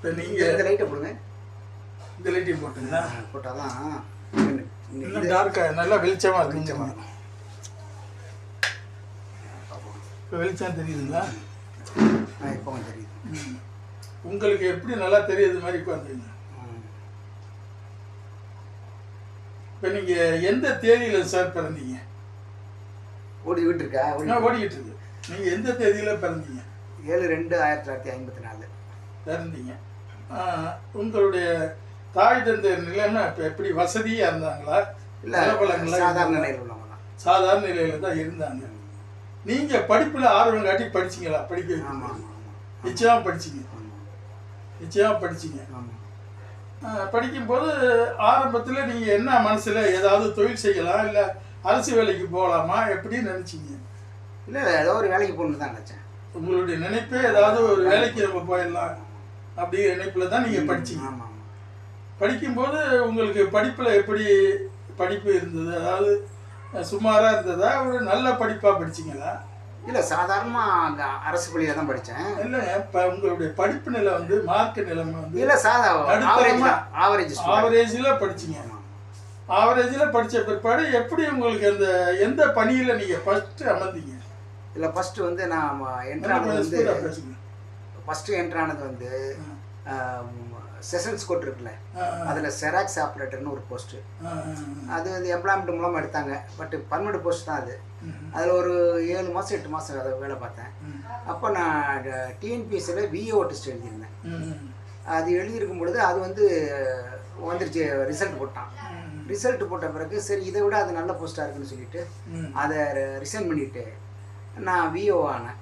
இப்போ நீங்கள் இந்த லைட்டை போடுங்க. இந்த லைட்டையும் போட்டுங்களா? போட்டால் தான் இன்னும் டார்க்காக நல்லா வெளிச்சமாக இருக்குங்க. இப்போ வெளிச்சம் தெரியுதுங்களா? இப்போ தெரியுது. உங்களுக்கு எப்படி நல்லா தெரியுது மாதிரி உட்காந்துங்க. இப்போ நீங்கள் எந்த தேதியில் சார் பிறந்தீங்க? ஓடிக்கிட்டு இருக்கா? ஓடிக்கிட்டு இருக்கு. நீங்கள் எந்த தேதியில் பிறந்தீங்க? 7/2/1954 பிறந்தீங்க. உங்களுடைய தாய் தந்தை நிலைன்னா இப்போ எப்படி வசதியாக இருந்தாங்களா? இல்லை, சாதாரண நிலையில் உள்ளவங்க தான். சாதாரண நிலையில் தான் இருந்தாங்க. நீங்கள் படிப்பில் ஆர்வம் காட்டி படிச்சிங்களா? படிக்க நிச்சயமாக படிச்சிங்க. நிச்சயமாக படிச்சிங்க. படிக்கும்போது ஆரம்பத்தில் நீங்கள் என்ன மனசில் ஏதாவது தொழில் செய்யலாம், இல்லை அரசு வேலைக்கு போகலாமா, எப்படி நினச்சிங்க? இல்லை, ஏதோ ஒரு வேலைக்கு போகணுன்னு தான் நினச்சேன். உங்களுடைய நினைப்பே ஏதாவது ஒரு வேலைக்கு நம்ம போயிடலாம் அப்படிங்கிற நினைப்பில் தான் நீங்கள் படிச்சிங்க. படிக்கும்போது உங்களுக்கு படிப்பில் எப்படி படிப்பு இருந்தது? அதாவது சுமாராக இருந்ததா, ஒரு நல்ல படிப்பாக படிச்சிங்களா? இல்லை, சாதாரணமாக அங்கே அரசு பள்ளியில் தான் படித்தேன். இல்லைங்க, இப்போ உங்களுடைய படிப்பு நிலை வந்து மார்க் நிலைமை வந்து இல்லை, ஆவரேஜில் படிச்சிங்க. ஆவரேஜில் படித்த பிற்பாடு எப்படி உங்களுக்கு அந்த எந்த பணியில் நீங்கள் ஃபஸ்ட்டு அமர்ந்தீங்க? இல்லை, ஃபஸ்ட்டு வந்து நான் என்ட்ரானது வந்து செஷன்ஸ் கோட் இருக்குல்ல, அதில் செராக்ஸ் ஆப்ரேட்டர்னு ஒரு போஸ்ட்டு. அது வந்து எம்ப்ளாய்மெண்ட் மூலமாக எடுத்தாங்க. பட் பர்மனெண்ட் போஸ்ட் தான் அது. அதில் ஒரு 7 மாதம் 8 மாதம் அதை வேலை பார்த்தேன். அப்போ நான் டிஎன்பிஎஸ்சியில் விஏஓ டெஸ்ட் எழுதியிருந்தேன். அது எழுதியிருக்கும் பொழுது அது வந்து வந்துருச்சு, ரிசல்ட் போட்டான். ரிசல்ட் போட்ட பிறகு சரி இதை விட அது நல்ல போஸ்ட்டாக இருக்குன்னு சொல்லிட்டு அதை ரிசைன் பண்ணிவிட்டு நான் விஓ ஆனேன்.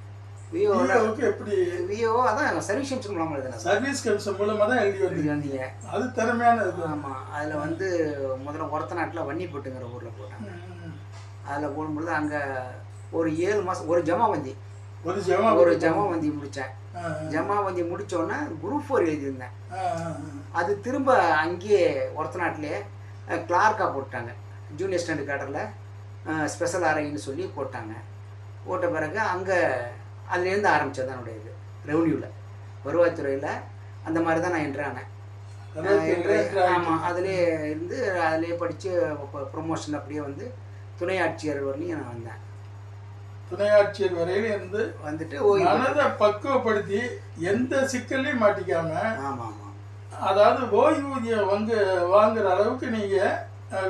விஓவுக்கு எப்படி? விஓ அதான் சர்வீஸ் கமிஷன் மூலமாக எழுதினேன். சர்வீஸ் கமிஷன் மூலமாக தான் எழுதி வந்தீங்க. அது திறமையான இது. ஆமாம், அதில் வந்து முதல்ல ஒருத்த நாட்டில் வன்னிப்பட்டுங்கிற ஊரில் போட்டாங்க. அதில் போடும்பொழுது அங்கே ஒரு 7 மாதம் ஒரு ஜமாவந்தி முடித்தேன். ஜமாவந்தி முடித்தோன்னே குரூப் 4 எழுதியிருந்தேன். அது திரும்ப அங்கேயே ஒருத்த நாட்டிலே கிளார்க்காக போட்டாங்க. ஜூனியர் ஸ்டாண்டர்ட் கேடரில் ஸ்பெஷல் ஆர்ஐன்னு சொல்லி போட்டாங்க. போட்ட பிறகு அங்கே அதுலேருந்து ஆரம்பித்தது தான் என்னுடைய இது. ரெவன்யூவில், வருவாய்த்துறையில் அந்த மாதிரி தான் நான் என்ட்ரானேன். ஆமாம், அதிலே இருந்து அதிலே படித்து ப்ரொமோஷன் அப்படியே வந்து துணை ஆட்சியர் வரலையும் நான் வந்தேன். துணை ஆட்சியர் வரையில இருந்து வந்துட்டு மனதை பக்குவப்படுத்தி எந்த சிக்கல்லையும் மாட்டிக்காம, ஆமாம் ஆமாம், அதாவது ஓய்வூதியம் வாங்குற அளவுக்கு நீங்கள்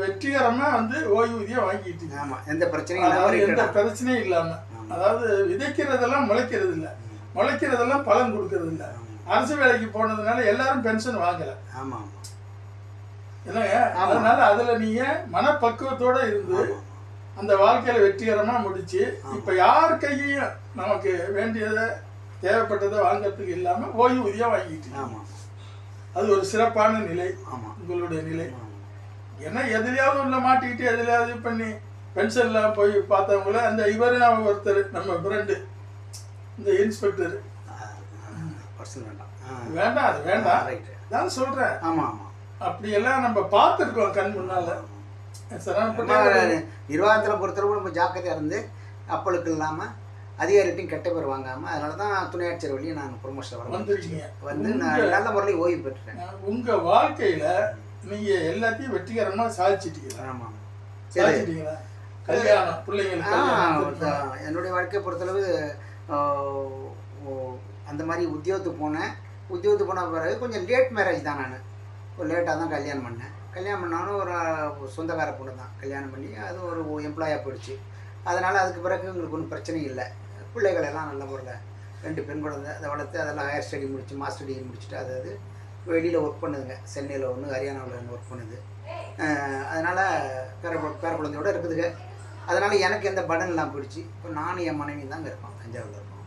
வெற்றிகரமாக வந்து ஓய்வூதியம் வாங்கிட்டீங்க. ஆமாம், எந்த பிரச்சனையும் இல்லாமல். அதாவது விதைக்கிறதெல்லாம் முளைக்கிறது இல்லை, முளைக்கிறதெல்லாம் பலன் கொடுக்கறது இல்லை. அரசு வேலைக்கு போனதுனால எல்லாரும் பென்ஷன் வாங்கலை. ஆமாம் இல்லைங்க, அதனால அதில் நீங்கள் மனப்பக்குவத்தோடு இருந்து அந்த வாழ்க்கையில் வெற்றிகரமாக முடிச்சு இப்போ யார் கையையும் நமக்கு வேண்டியதை தேவைப்பட்டதை வாங்கிறதுக்கு இல்லாமல் ஓய்வூதியம் வாங்கிட்டீங்க. ஆமாம், அது ஒரு சிறப்பான நிலை. ஆமாம், உங்களுடைய நிலை. ஏன்னா எதுலையாவது உள்ள மாட்டிக்கிட்டு எதுலையாவது பண்ணி பென்ஷன்லாம் போய் பார்த்தவங்கள அந்த இவரும் ஒருத்தர் நம்ம ஃப்ரெண்டு இந்த இன்ஸ்பெக்டர் வேண்டாம், அது வேண்டாம் தான் சொல்கிறேன். ஆமாம் ஆமாம், அப்படியெல்லாம் நம்ம பார்த்துருக்கோம் கண் முன்னால். நிர்வாகத்தில் பொறுத்தளவு நம்ம ஜாக்கிரதையாக இருந்து அப்பளுக்கு இல்லாமல் அதிகாரிகிட்டையும் கெட்ட பேர் வாங்காமல், அதனால தான் துணை ஆட்சியர் வழியை நான் ப்ரொமோஷன் வந்துருக்கீங்க. வந்து நான் நல்ல முறையில் ஓய்வு பெற்றுட்டேன். உங்கள் வாழ்க்கையில் நீங்கள் எல்லாத்தையும் வெற்றிகரமாக சாதிச்சிட்டீங்களா? ஆமாம், சாதிச்சிட்டீங்களா? கல்யாணம், பிள்ளைங்களுக்கு? என்னுடைய வாழ்க்கையை பொறுத்தளவு அந்த மாதிரி உத்தியோகத்துக்கு போன பிறகு கொஞ்சம் லேட் மேரேஜ் தான். நான் ஒரு லேட்டாக தான் கல்யாணம் பண்ணேன். கல்யாணம் பண்ணாலும் ஒரு சொந்தக்கார பொண்ணு தான் கல்யாணம் பண்ணி அது ஒரு எம்ப்ளாயாக போயிடுச்சு. அதனால் அதுக்கு பிறகு உங்களுக்கு ஒன்றும் பிரச்சனை இல்லை. பிள்ளைகளெல்லாம் நல்ல முறையில் 2 பெண் குழந்தை அதை வளர்த்து அதெல்லாம் ஹையர் ஸ்டடி முடித்து மாஸ்டர் டிகிரி முடிச்சுட்டு அதாவது வெளியில் ஒர்க் பண்ணுதுங்க. சென்னையில் ஒன்று, ஹரியானாவில் ஒன்று ஒர்க் பண்ணுது. அதனால் பேர குழந்தையோடு இருக்குதுங்க. அதனால் எனக்கு எந்த படன் இல்லாமல் போயிடுச்சு. இப்போ நானும் என் மனைவி தாங்க இருக்கோம், தஞ்சாவூரில் இருக்கோம்.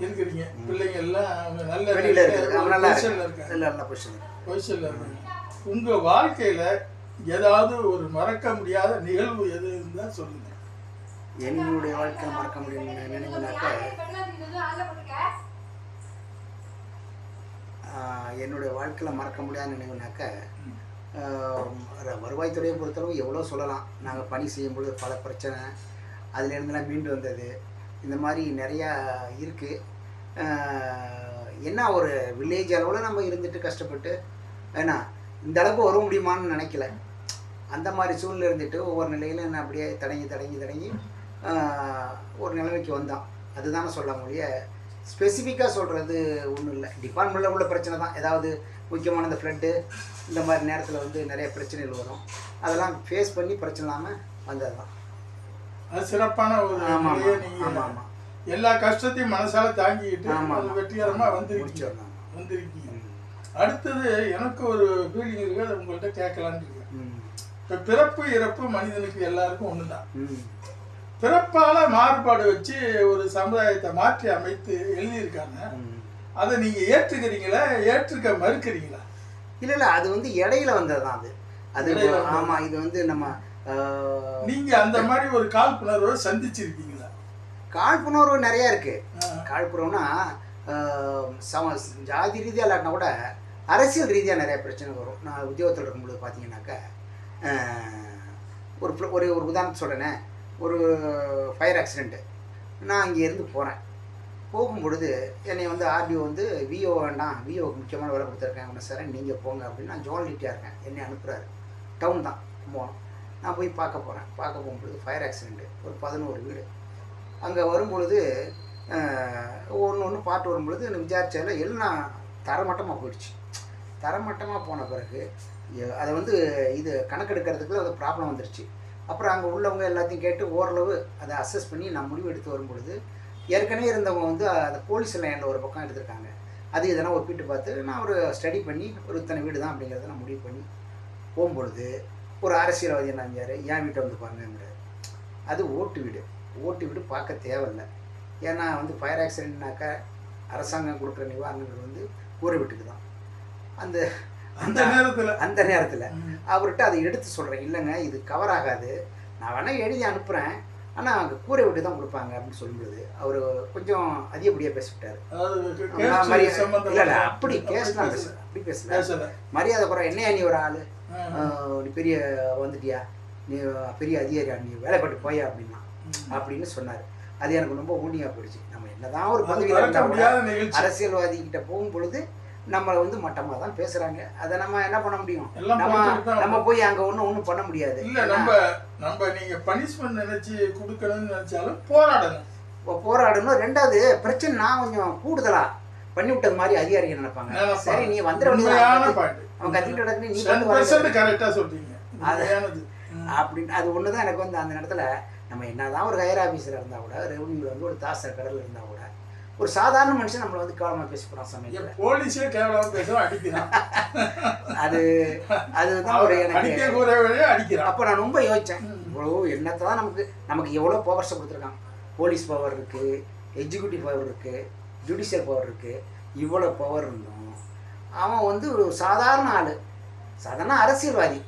இருக்கிறீங்க. பிள்ளைங்க எல்லாம் நல்ல வெளியில் இருக்குது, அவங்க நல்லா நல்ல பொசிஷனில் இருக்காங்க. உங்கள் வாழ்க்கையில் ஏதாவது ஒரு மறக்க முடியாத நிகழ்வு எது இருந்தால் சொல்லுங்கள். என்னுடைய வாழ்க்கையில் மறக்க முடியும் நினைவுனாக்க, என்னுடைய வாழ்க்கையில் மறக்க முடியாத நினைவுனாக்க, வருவாய்த்துறையை பொறுத்தளவு எவ்வளோ சொல்லலாம். நாங்கள் பணி செய்யும்பொழுது பல பிரச்சனை, அதுலேருந்துலாம் மீண்டு வந்தது, இந்த மாதிரி நிறையா இருக்குது. என்ன ஒரு வில்லேஜ் அளவில் நம்ம இருந்துட்டு கஷ்டப்பட்டு ஏன்னா இந்த அளவுக்கு வர முடியுமான்னு நினைக்கல. அந்த மாதிரி சூழ்நிலை இருந்துட்டு ஒவ்வொரு நிலையிலும் என்ன அப்படியே தடங்கி ஒரு நிலைமைக்கு வந்தோம். அதுதானே சொல்ல முடிய ஸ்பெசிஃபிக்காக சொல்கிறது ஒன்றும் இல்லை. டிபார்ட்மெண்ட்டில் உள்ள பிரச்சனை தான். ஏதாவது முக்கியமான இந்த ஃப்ளட்டு இந்த மாதிரி நேரத்தில் வந்து நிறைய பிரச்சனைகள் வரும். அதெல்லாம் ஃபேஸ் பண்ணி பிரச்சனை இல்லாமல் வந்தது தான். அது சிறப்பான ஒரு நிலையை நீங்கள் எல்லா கஷ்டத்தையும் மனசால தாங்கிக்கிட்டு வெற்றிகரமாக வந்திருக்கீங்க. அடுத்தது எனக்கு ஒரு ஃபீலிங் இருக்குது, அதை உங்கள்கிட்ட கேட்கலான்னு இருக்கேன். இப்போ பிறப்பு இறப்பு மனிதனுக்கு எல்லாருக்கும் ஒன்று தான். பிறப்பால மாறுபாடு வச்சு ஒரு சமுதாயத்தை மாற்றி அமைத்து எழுதியிருக்காங்க. அதை நீங்கள் ஏற்றுக்கிறீங்களா, ஏற்றுக்க மறுக்கிறீங்களா? இல்லை, அது வந்து இடையில வந்தது தான். அது ஆமாம். இது வந்து நம்ம நீங்கள் அந்த மாதிரி ஒரு காழ்ப்புணர்வை சந்திச்சிருக்கீங்களா? காழ்ப்புணர்வு நிறையா இருக்குது. காழ்ப்புணர்வுனா ஜாதி ரீதியாக இல்லாட்டினா கூட அரசியல் ரீதியாக நிறைய பிரச்சனை வரும். நான் உத்தியோகத்தில் இருக்கும்போது பார்த்தீங்கன்னாக்கா ஒரு ஒரு உதாரணத்தை சொல்கிறேனே, ஒரு ஃபயர் ஆக்சிடெண்ட்டு. நான் இங்கேருந்து போகும்பொழுது என்னை வந்து ஆர்டிஓ வந்து விஓ வேண்டாம், விஓக்கு முக்கியமான வேலை கொடுத்துருக்கேன் உன்னை சார் நீங்கள் போங்க அப்படின்னு. நான் ஜோனலிட்டியாக இருக்கேன், என்னை அனுப்புகிறாரு. டவுன் தான் போகணும். நான் போய் பார்க்க போகும்பொழுது ஃபயர் ஆக்சிடெண்ட்டு ஒரு 11 வீடு. அங்கே வரும்பொழுது ஒன்று பார்த்து வரும்பொழுது எனக்கு விசாரிச்சதில் எல்லாம் தரமட்டமாக போயிடுச்சு. தரமட்டமாக போன பிறகு அதை வந்து இது கணக்கெடுக்கிறதுக்குள்ள அது ப்ராப்ளம் வந்துருச்சு. அப்புறம் அங்கே உள்ளவங்க எல்லாத்தையும் கேட்டு ஓரளவு அதை அசஸ் பண்ணி நான் முடிவு எடுத்து வரும்பொழுது ஏற்கனவே இருந்தவங்க வந்து அந்த போலீஸ் லைனில் ஒரு பக்கம் எடுத்திருக்காங்க. அது இதெல்லாம் ஒப்பிட்டு பார்த்து நான் ஒரு ஸ்டடி பண்ணி ஒரு இத்தனை வீடு தான் அப்படிங்கிறத நான் முடிவு பண்ணி போகும்பொழுது ஒரு அரசியல்வாதி என்ன செஞ்சார், என் வீட்டை வந்து பாருங்கிறார். அது ஓட்டு வீடு பார்க்க தேவையில்லை. ஏன்னா வந்து ஃபயர் ஆக்சிடென்ட்னாக்கா அரசாங்கம் கொடுக்குற நிவாரணங்கள் வந்து கூரை வீட்டுக்கு தான். அந்த நேரத்தில் அவர்கிட்ட அதை எடுத்து சொல்கிறேன், இல்லைங்க இது கவர் ஆகாது, நான் வேணால் எழுதி அனுப்புகிறேன், ஆனால் அங்கே கூரை விட்டு தான் கொடுப்பாங்க அப்படின்னு சொல்லும்போது அவர் கொஞ்சம் அதிகப்படியாக பேசிவிட்டார். இல்லை அப்படி கேஸ்லாம் அப்படி பேசல, மரியாதை குறை. என்னையா நீ ஒரு ஆள், நீ பெரிய வந்துட்டியா, நீ பெரிய அதிகாரியா, நீ வேலைப்பட்டு போயா அப்படின்னா அப்படின்னு சொன்னார். அது எனக்கு ரொம்ப ஊண்டியாக போயிடுச்சு. நம்ம என்னதான் ஒரு பதவியில் அரசியல்வாதி கிட்ட போகும் பொழுது நம்மளை வந்து மட்டமாக தான் பேசுகிறாங்க. அதை நம்ம என்ன பண்ண முடியும்? நம்ம போய் அங்கே ஒன்றும் பண்ண முடியாது. இல்லை, நம்ம நீங்கள் பனிஷ்மெண்ட் நினச்சி கொடுக்கணும்னு நினச்சாலும் போராடணும். ரெண்டாவது பிரச்சனை நான் கொஞ்சம் கூடுதலாக பண்ணி விட்டது மாதிரி அதிகாரிகள் நினைப்பாங்க. சரி நீ வந்துட அவன் கத்திட்டு நீ கரெக்டாக சொல்றீங்க அப்படின்னு. அது ஒன்று தான் எனக்கு வந்து அந்த நேரத்தில் நம்ம என்னதான் ஒரு ஹையர் ஆஃபீஸர் இருந்தால் கூட, ரெவன்யூவில் வந்து ஒரு தாசர் கடலில் இருந்தால் கூட, ஒரு சாதாரண மனுஷன் நம்மளை வந்து கேவலமாக பேச போகிறான். சமயம் போலீஸே கேவலமாக பேசுகிறோம், அடிக்கிறான். அதுதான் ஒரு எனக்கு. அப்போ நான் ரொம்ப யோசித்தேன், இவ்வளோ என்னத்தை தான் நமக்கு எவ்வளோ பவர்ஸை கொடுத்துருக்கான். போலீஸ் பவர் இருக்குது, எக்ஸிக்யூட்டிவ் பவர் இருக்குது, ஜுடிஷியல் பவர் இருக்குது. இவ்வளோ பவர் இருந்தோம் அவன் வந்து ஒரு சாதாரண ஆள், சாதாரண அரசியல்வாதி,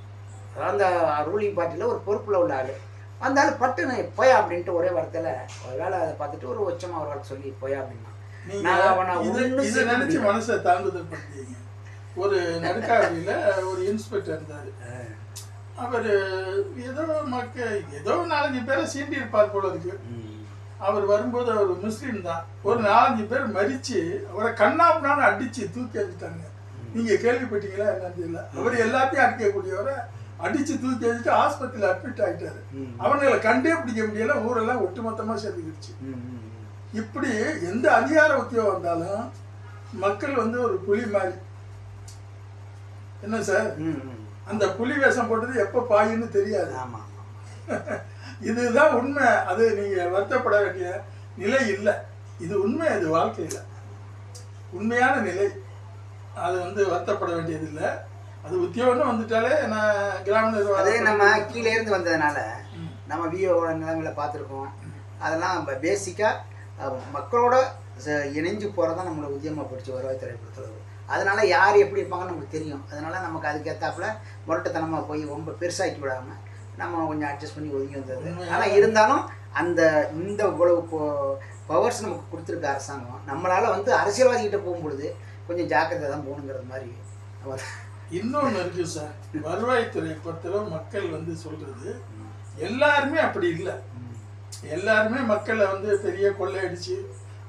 அதாவது அந்த ரூலிங் பார்ட்டியில் ஒரு பொறுப்பில் உள்ள ஆள். அந்த ஆள் பட்டுன்னு போயா அப்படின்ட்டு ஒரே வார்த்தையில் ஒரு வேலை அதை பார்த்துட்டு ஒரு உச்சமாக ஒரு வார்த்தை சொல்லி போயா அப்படின்னா நினைச்சு மனசை தாங்குதல் படுத்தீங்க. ஒரு நடுக்காவலியில் ஒரு இன்ஸ்பெக்டர் இருந்தார். அவர் ஏதோ ஏதோ 4-5 பேரை சீண்டி இருப்பார் போல இருக்கு. அவர் வரும்போது அவர் முஸ்லீம் தான். ஒரு 4-5 பேர் மறித்து அவரை கண்ணாப்புனான்னு அடித்து தூக்கி அடிச்சிட்டாங்க. நீங்கள் கேள்விப்பட்டீங்களா என்னன்னு தெரியல. அவர் எல்லாத்தையும் அடிக்கக்கூடியவரை அடித்து தூக்கி அடிச்சுட்டு ஆஸ்பத்திரியில் அட்மிட் ஆகிட்டாரு. அவங்களை கண்டே பிடிக்க முடியல, ஊரெல்லாம் ஒட்டுமொத்தமாக சேர்ந்துக்கிடுச்சு. இப்படி எந்த அதிகார உத்தியோகம் வந்தாலும் மக்கள் வந்து ஒரு புலி மாதிரி. என்ன சார், அந்த புலி வேஷம் போட்டது எப்போ பாயின்னு தெரியாது. இதுதான் உண்மை. அது நீங்கள் வருத்தப்பட வேண்டிய நிலை இல்லை. இது உண்மை, அது வாழ்க்கையில் உண்மையான நிலை. அது வந்து வருத்தப்பட வேண்டியது இல்லை. அது உத்தியோகம்னு வந்துட்டாலே நான் கிராம நிர்வாகம் அதே நம்ம கீழே இருந்து வந்ததுனால நம்ம விஓட நிலைமையில பார்த்துருக்கோம். அதெல்லாம் பேசிக்காக மக்களோட இணைஞ்சு போகிறதான் நம்மளை உத்தியமாக பிடிச்சி வருவாய்த்துறை பொறுத்தளவு. அதனால யார் எப்படி இருப்பாங்கன்னு நமக்கு தெரியும். அதனால நமக்கு அதுக்கேற்றாப்புல முரட்டுத்தனமாக போய் ரொம்ப பெருசாக்கி விடாமல் நம்ம கொஞ்சம் அட்ஜஸ்ட் பண்ணி ஒதுங்கி வந்தது. ஆனால் இருந்தாலும் இந்த இவ்வளவு பவர்ஸ் நமக்கு கொடுத்துருக்க அரசாங்கம், நம்மளால் வந்து அரசியல்வாதிகிட்ட போகும்பொழுது கொஞ்சம் ஜாக்கிரதை தான் போகணுங்கிறது மாதிரி. இன்னொன்று இருக்குது சார், வருவாய்த்துறை பொறுத்தளவு மக்கள் வந்து சொல்கிறது எல்லாருமே அப்படி இல்லை. எல்லாருமே மக்களை வந்து பெரிய கொள்ளையடிச்சு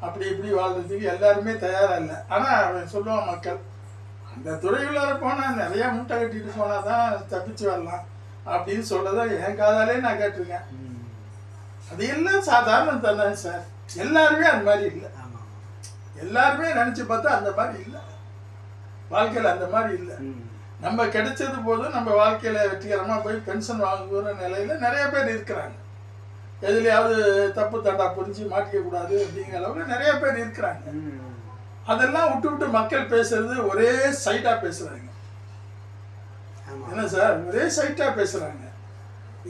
அப்படி இப்படி வாழ்றதுக்கு எல்லாருமே தயாராக இல்லை. ஆனால் அவன் சொல்லுவான், மக்கள் அந்த துறையுள்ளார போனால் நிறையா மூட்டை கட்டிட்டு போனால் தான் தப்பிச்சு வரலாம் அப்படின்னு சொல்கிறத என் காதாலே நான் கேட்டிருக்கேன். அது எல்லாம் சாதாரணம் தானே சார். எல்லாருமே அந்த மாதிரி இல்லை. எல்லாருமே நினச்சி பார்த்தா அந்த மாதிரி இல்லை. வாழ்க்கையில் அந்த மாதிரி இல்லை. நம்ம கிடைச்சது போதும் நம்ம வாழ்க்கையில் வெற்றிகரமாக போய் பென்ஷன் வாங்குகிற நிலையில் நிறைய பேர் இருக்கிறாங்க. எதுலையாவது தப்பு தண்டா புரிஞ்சு மாட்டிக்கக்கூடாது அப்படிங்கிற அளவுக்கு நிறைய பேர் இருக்கிறாங்க. அதெல்லாம் விட்டு விட்டு மக்கள் பேசுறது ஒரே சைட்டாக பேசுகிறாங்க. என்ன சார், ஒரே சைட்டாக பேசுகிறாங்க.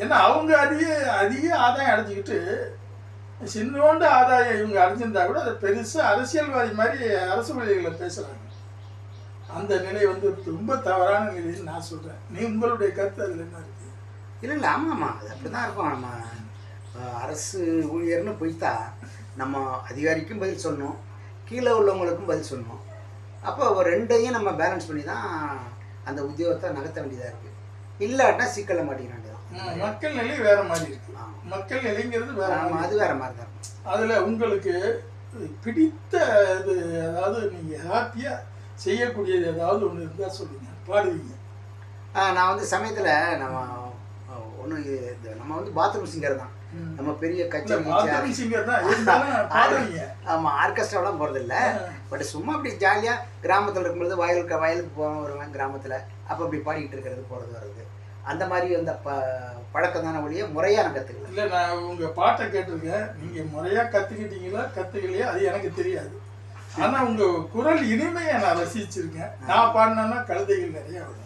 ஏன்னா அவங்க அதிக ஆதாயம் அடைஞ்சிக்கிட்டு சின்னோண்டு ஆதாயம் இவங்க அடைஞ்சிருந்தா கூட அதை பெருசாக அரசியல்வாதி மாதிரி அரசு வழிகளை பேசுகிறாங்க. அந்த நிலை வந்து ரொம்ப தவறான நிலைன்னு நான் சொல்கிறேன். நீ உங்களுடைய கருத்து அதில் என்ன இருக்குது? இல்லை ஆமாம்மா, அது அப்படி தான் இருக்கும். நம்ம அரசு ஊழியர்னு போய்த்தா நம்ம அதிகாரிக்கும் பதில் சொல்லணும், கீழே உள்ளவங்களுக்கும் பதில் சொல்லணும். அப்போ ஒரு ரெண்டையும் நம்ம பேலன்ஸ் பண்ணி தான் அந்த உத்தியோகத்தை நகர்த்த வேண்டியதாக இருக்குது. இல்லாட்டினா சிக்கலை மாட்டிக்க வேண்டியதான். மக்கள் நிலை வேறு மாதிரி இருக்குது. மக்கள் நிலைங்கிறது வேறு, அது வேறு மாதிரி தான் இருக்கும். அதில் உங்களுக்கு பிடித்த இது, அதாவது நீங்கள் ஹாப்பியாக செய்யக்கூடியது ஏதாவது ஒன்று இருந்தால் சொல்லுங்க. பாடுவீங்க? நான் வந்து சமயத்தில் நம்ம ஒன்று நம்ம வந்து பாத்ரூம் சிங்கர் தான். நம்ம பெரிய கச்சேரி சிங்கர் தான். ஆமாம், ஆர்கெஸ்ட்ராவெலாம் போகிறதில்ல. பட் சும்மா அப்படி ஜாலியாக கிராமத்தில் இருக்கும்போது வயலுக்கு போக வருவேன் கிராமத்தில். அப்போ அப்படி பாடிக்கிட்டு இருக்கிறது, போகிறது வர்றது, அந்த மாதிரி அந்த பழக்கம் தானே ஒழிய முறையாக நான் கற்றுக்கல. இல்லை, நான் உங்கள் பாட்டை கேட்டிருக்கேன். நீங்கள் முறையாக கற்றுக்கிட்டீங்களா கற்றுக்கலையா அது எனக்கு தெரியாது. ஆனால் உங்கள் குரல் இனிமையை நான் ரசிச்சிருக்கேன். நான் பாடினேன்னா கழுதைகள் நிறையா வரும்.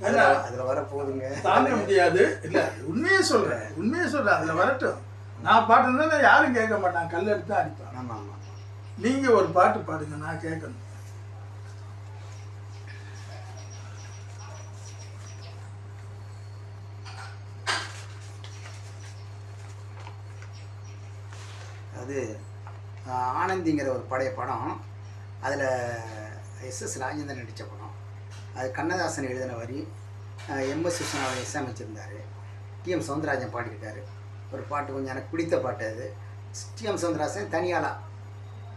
அதில் வர போதுங்க, தாங்க முடியாது. இல்லை, உண்மையே சொல்கிறேன். அதில் வரட்டும். நான் பாட்டுன்னா யாரும் கேட்க மாட்டான், கல் எடுத்து தான் அடிப்பான். ஆமாம் ஆமாம். நீங்கள் ஒரு பாட்டு பாடுங்க, நான் கேட்கணும். அது ஆனந்திங்கிற ஒரு பழைய படம். அதில் எஸ்.எஸ். ராஜேந்திரன் நடித்த படம். அது கண்ணதாசன் எழுதின வரி, எம்.எஸ். விஸ்வநாதன் இசையமைச்சிருந்தார். டி.எம். சௌந்தரராஜன் பாடியிருக்காரு. ஒரு பாட்டு கொஞ்சம் எனக்கு பிடித்த பாட்டு. அது டி.எம். சௌந்தரராஜன் தனியாளாக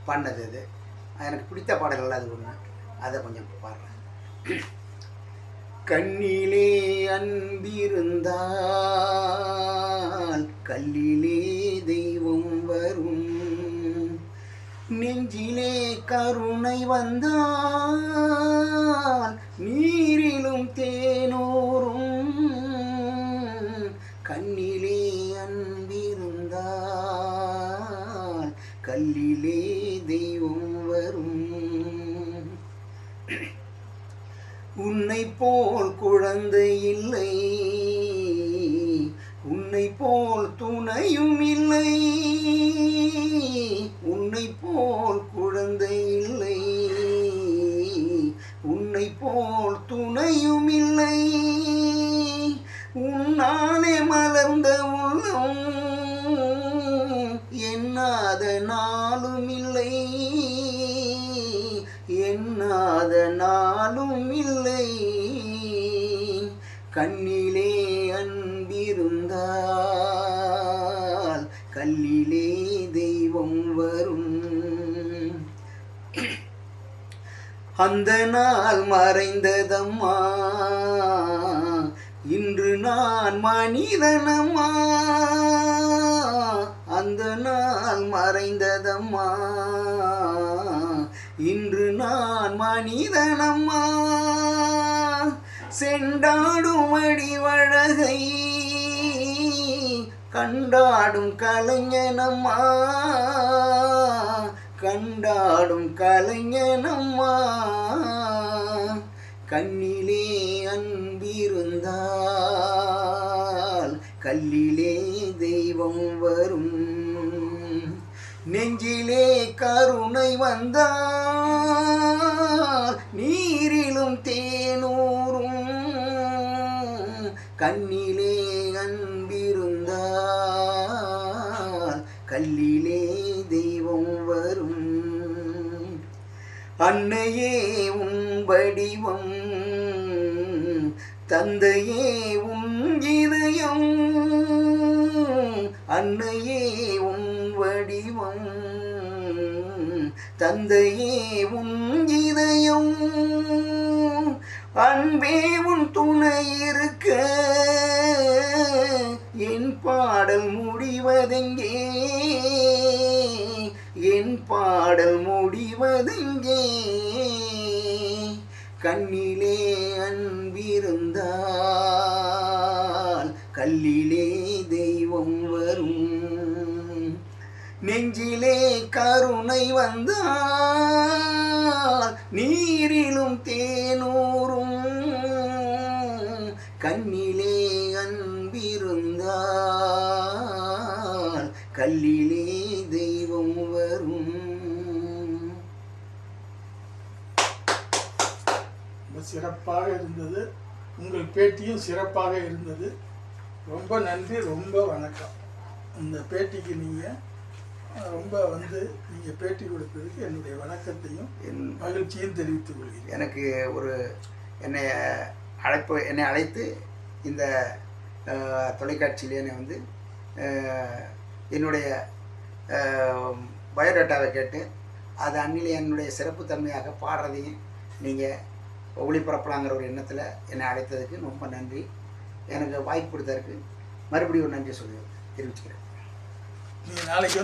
பாடினது. அது எனக்கு பிடித்த பாடல்கள் அது ஒன்று. அதை கொஞ்சம் பாடுறேன். கண்ணிலே அன்பிருந்தால் கல்லிலே தெய்வம் வரும், நெஞ்சிலே கருணை வந்தால் நீரிலும் தேனோரும், கண்ணிலே அன்பிருந்தால் கல்லிலே தெய்வம் வரும். உன்னை போல் குழந்தை இல்லை, உன்னை போல் துணையும் இல்லை, உன்னை போல் குழந்தை இல்லை, உன்னை போல் துணையும் இல்லை, உன்னாலே மலர்ந்த உள்ளம் எண்ணாத நாளும் இல்லை, எண்ணாத நாளும் இல்லை, கண்ணிலே அன்பிருந்தால் கல்லிலே தெய்வம் வரும். அந்த நாள் மறைந்ததம்மா, இன்று நான் மனிதனம்மா, அந்த நாள் மறைந்ததம்மா, இன்று நான் மனிதனம்மா, செண்டாடும் அடிவழகை கண்டாடும் கலைஞனம்மா, கண்டாடும் கலைஞனம்மா, கண்ணிலே அன்பிருந்தால் கல்லிலே தெய்வம் வரும், நெஞ்சிலே கருணை வந்தால் நீரிலும் தேனூரும், கண்ணிலே அன்பிருந்தால் கல்லிலே தெய்வம் வரும். அன்னையே உன் வடிவம், தந்தையே உன் இதயம், அன்னையே உன் வடிவம், தெய்வம் தந்தையே உன் இதயம் அன்பே உன் துணை இருக்க என் பாடல் முடிவதெங்கே என் பாடல் முடிவதெங்கே கண்ணிலே அன்பிருந்தால் கல்லிலே தெய்வம் வரும் நெஞ்சிலே கருணை வந்தால் நீரிலும் தேனூரும் கண்ணிலே அன்பிருந்தால் கல்லிலே தெய்வம் வரும். சிறப்பாக இருந்தது. உங்கள் பேட்டியும் சிறப்பாக இருந்தது. ரொம்ப நன்றி, ரொம்ப வணக்கம். இந்த பேட்டிக்கு நீங்கள் ரொம்ப நீங்கள் பேட்டி கொடுத்ததுக்கு என்னுடைய வணக்கத்தையும் மகிழ்ச்சியும் தெரிவித்துக் கொள்கிறேன். எனக்கு ஒரு என்னை அழைத்து இந்த தொலைக்காட்சியில் என்னை என்னுடைய பயோடேட்டாவை கேட்டு அது அன்னிலே என்னுடைய சிறப்புத்தன்மையாக பாடுறதையும் நீங்கள் ஒளிபரப்பலாங்கிற ஒரு எண்ணத்தில் என்னை அழைத்ததுக்கு ரொம்ப நன்றி. எனக்கு வாய்ப்பு கொடுத்ததுக்கு மறுபடியும் ஒரு நன்றி தெரிவிச்சுக்கிறேன். நீங்கள் நாளைக்கு